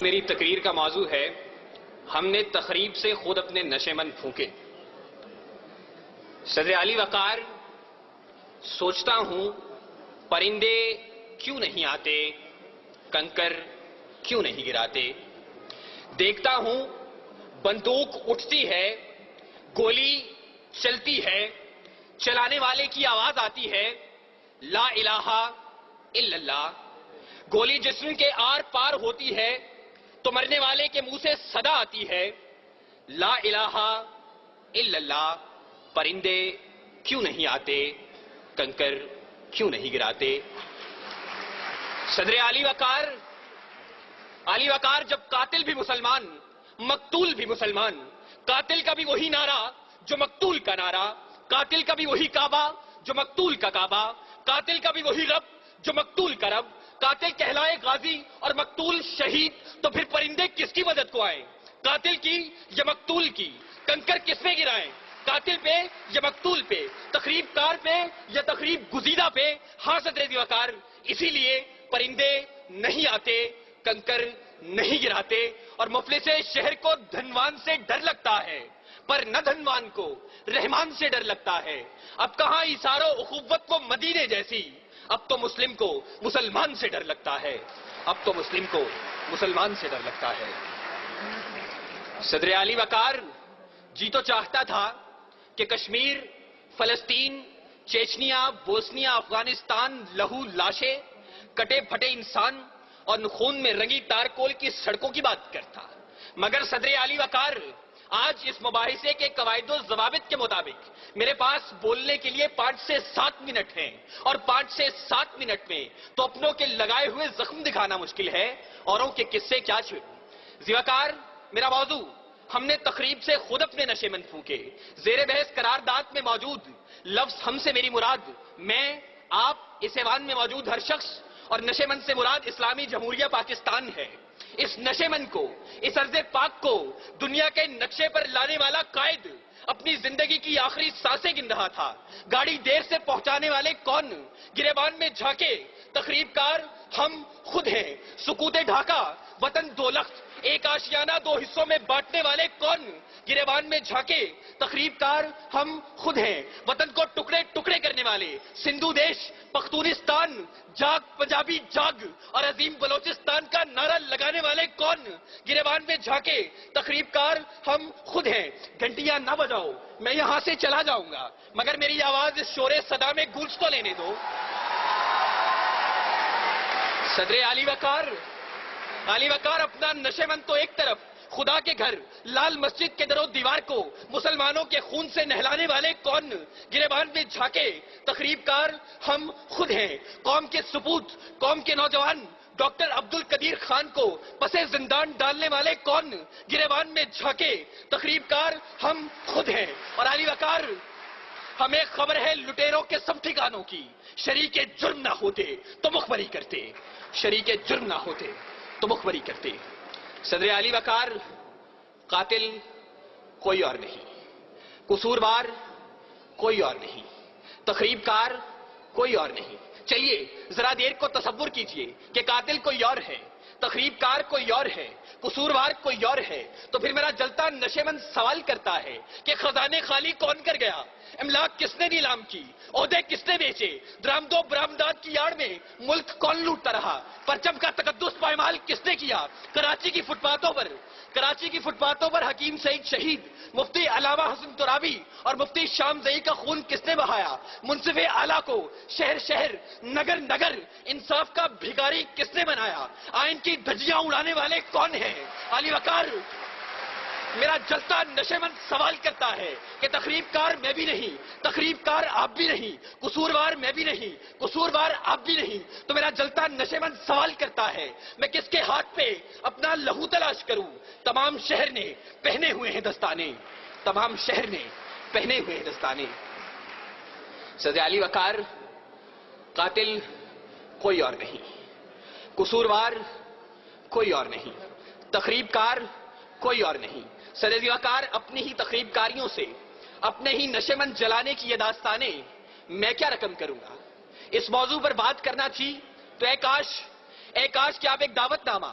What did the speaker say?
میری تقریر کا موضوع ہے ہم نے تخریب سے خود اپنے نشے مند پھونکے۔ صدر اعلی وقار، سوچتا ہوں پرندے کیوں نہیں آتے، کنکر کیوں نہیں گراتے۔ دیکھتا ہوں بندوق اٹھتی ہے، گولی چلتی ہے، چلانے والے کی آواز آتی ہے لا الہ الا اللہ۔ گولی جسم کے آر پار ہوتی ہے تو مرنے والے کے منہ سے صدا آتی ہے لا الہ الا اللہ۔ پرندے کیوں نہیں آتے، کنکر کیوں نہیں گراتے۔ صدر علی وقار جب قاتل بھی مسلمان، مقتول بھی مسلمان، قاتل کا بھی وہی نعرہ جو مقتول کا نعرہ، قاتل کا بھی وہی کعبہ جو مقتول کا کعبہ، قاتل کا بھی وہی رب جو مقتول کا رب، قاتل کہلائے غازی اور مقتول شہید، تو پھر پرندے کس کی مدد کو آئیں، قاتل کی یا مقتول کی؟ کنکر کس پہ گرائیں، قاتل پہ یا مقتول پہ، تخریب کار پہ یا تخریب گزیدہ پہ؟ ہاں صدر وقار، اسی لیے پرندے نہیں آتے، کنکر نہیں گراتے، اور مفلس شہر کو دھنوان سے ڈر لگتا ہے پر نہ دھنوان کو رحمان سے ڈر لگتا ہے۔ اب کہاں ایثار و اخوت و مدینے جیسی، اب تو مسلم کو مسلمان سے ڈر لگتا ہے، اب تو مسلم کو مسلمان سے ڈر لگتا ہے۔ صدر علی وقار، جی تو چاہتا تھا کہ کشمیر، فلسطین، چیچنیا، بوسنیا، افغانستان، لہو لاشیں، کٹے پھٹے انسان اور خون میں رنگی تارکول کی سڑکوں کی بات کرتا، مگر صدر علی وقار آج اس مباحثے کے قواعد و ضوابط کے مطابق میرے پاس بولنے کے لیے 5 سے 7 منٹ ہیں، اور 5 سے 7 منٹ میں تو اپنوں کے لگائے ہوئے زخم دکھانا مشکل ہے، اوروں کے قصے کیا چھوڑوں۔ ذوالفقار، میرا موضوع ہم نے تخریب سے خود اپنے نشے مند پھونکے۔ زیر بحث قرارداد میں موجود لفظ ہم سے میری مراد میں، آپ، اس ایوان میں موجود ہر شخص، اور نشے مند سے مراد اسلامی جمہوریہ پاکستان ہے۔ اس نشے مند کو، اس ارض پاک کو دنیا کے نقشے پر لانے والا قائد اپنی زندگی کی آخری سانسیں گن رہا تھا۔ گاڑی دیر سے پہنچانے والے کون، گریبان میں جھانکے تخریب کار ہم خود ہیں۔ سکوت ڈھاکہ، وطن دو لخت، ایک آشیانہ 2 حصوں میں بانٹنے والے کون، گریبان میں جھانکے تخریب کار ہم خود ہیں۔ وطن کو ٹکڑے ٹکڑے کرنے والے، سندھو دیش، پختونستان، جاگ پنجابی جاگ اور عظیم بلوچستان کا نعرہ لگانے والے کون، گریبان میں جھانکے تخریب کار ہم خود ہیں۔ گھنٹیاں نہ بجاؤ، میں یہاں سے چلا جاؤں گا، مگر میری آواز اس شور صدا میں گونج تو لینے دو۔ صدر علی وقار اپنا نشے مند تو ایک طرف، خدا کے گھر لال مسجد کے در و دیوار کو مسلمانوں کے خون سے نہلانے والے کون، گریبان میں جھانکے تخریب کار ہم خود ہیں۔ قوم کے سپوت، قوم کے نوجوان ڈاکٹر عبد القدیر خان کو پسے زندان ڈالنے والے کون، گریبان میں جھانکے تخریب کار ہم خود ہیں۔ اور علی وقار، ہمیں خبر ہے لٹیروں کے سب ٹھکانوں کی، شریک جرم نہ ہوتے تو مخبری کرتے، شریک جرم نہ ہوتے تو مخبری کرتے۔ صدر علی وقار، قاتل کوئی اور نہیں، قصوروار کوئی اور نہیں، تخریب کار کوئی اور نہیں۔ چلیے ذرا دیر کو تصور کیجئے کہ قاتل کوئی اور ہے، تخریب کار کوئی اور ہے، قصوروار کوئی اور ہے، تو پھر میرا جلتا نشے مند سوال کرتا ہے کہ خزانے خالی کون کر گیا، املاک کس نے نیلام کی، عہدے کس نے بیچے، درآمد و برآمدات کی آڑ میں ملک کون لوٹتا رہا، پرچم کا تقدس پائمال کس نے کیا، کراچی کی فٹ پاتھوں پر حکیم سعید شہید، مفتی علامہ حسن ترابی اور مفتی شام زئی کا خون کس نے بہایا، منصف اعلیٰ کو شہر شہر نگر نگر انصاف کا بھکاری کس نے بنایا، آئین کی دھجیاں اڑانے والے کون ہیں؟ علی وقار، میرا جلتا نشے مند سوال کرتا ہے کہ تخریب کار میں بھی نہیں، تخریب کار آپ بھی نہیں، قصوروار میں بھی نہیں، قصوروار آپ بھی نہیں، تو میرا جلتا نشے مند سوال کرتا ہے میں کس کے ہاتھ پہ اپنا لہو تلاش کروں؟ تمام شہر نے پہنے ہوئے ہیں دستانے، تمام شہر نے پہنے ہوئے ہیں دستانے۔ صدر علی وقار، قاتل کوئی اور نہیں، قصوروار کوئی اور نہیں، تخریب کار کوئی اور نہیں۔ صدر وقار، اپنی ہی تخریب کاریوں سے، اپنے ہی نشے مند جلانے کی یہ داستانیں میں کیا رقم کروں گا؟ اس موضوع پر بات کرنا تھی تو اے کاش کہ آپ ایک دعوت نامہ